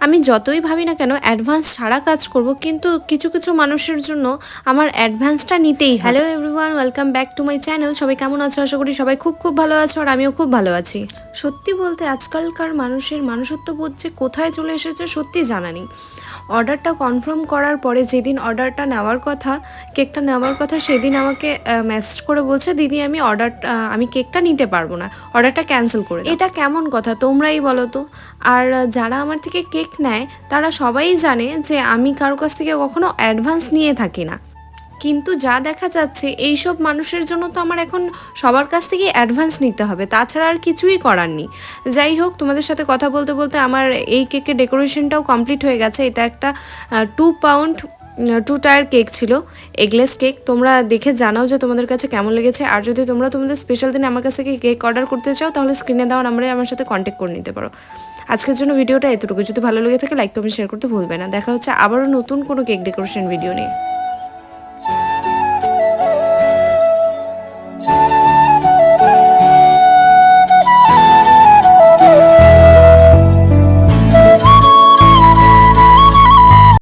আমি যতই ভাবি না কেন অ্যাডভান্স ছাড়া কাজ করব, কিন্তু কিছু কিছু মানুষের জন্য আমার অ্যাডভান্সটা নিতেই হয়। Hello everyone, welcome back to my channel. সবাই কেমন আছো? আশা করি সবাই খুব খুব ভালো আছো, আর আমিও খুব ভালো আছি। সত্যি বলতে আজকালকার মানুষের মানুষত্ববোধ যে কোথায় চলে এসেছে সত্যি জানা নেই। অর্ডারটা কনফার্ম করার পরে যেদিন অর্ডারটা নেওয়ার কথা, কেকটা নেওয়ার কথা, সেদিন আমাকে মেসেজ করে বলছে, দিদি আমি কেকটা নিতে পারবো না, অর্ডারটা ক্যান্সেল করে দাও। এটা কেমন কথা তোমরাই বলো তো? আর যারা আমার থেকে কেক নেয় তারা সবাই জানে যে আমি কারো কাছ থেকে কখনো অ্যাডভান্স নিয়ে থাকি না, কিন্তু যা দেখা যাচ্ছে এইসব মানুষের জন্য তো আমার এখন সবার কাছ থেকে অ্যাডভান্স নিতে হবে, তাছাড়া আর কিছুই করার নেই। যাই হোক, তোমাদের সাথে কথা বলতে বলতে আমার এই কেকের ডেকোরেশনটাও কমপ্লিট হয়ে গেছে। এটা একটা 2 পাউন্ড 2 টায়ার কেক ছিল, এগলেস কেক। তোমরা দেখে জানাও যে তোমাদের কাছে কেমন লেগেছে। আর যদি তোমরা তোমাদের স্পেশাল দিনে আমার কাছ থেকে কেক অর্ডার করতে চাও তাহলে স্ক্রিনে দেওয়া নাম্বারে আমার সাথে কন্ট্যাক্ট করে নিতে পারো। আজকের জন্য ভিডিওটা এতটুকু। যদি ভালো লেগে থাকে লাইক কমেন্ট শেয়ার করতে ভুলবে না। দেখা হচ্ছে আবারও নতুন কোনো কেক ডেকোরেশন ভিডিও নিয়ে।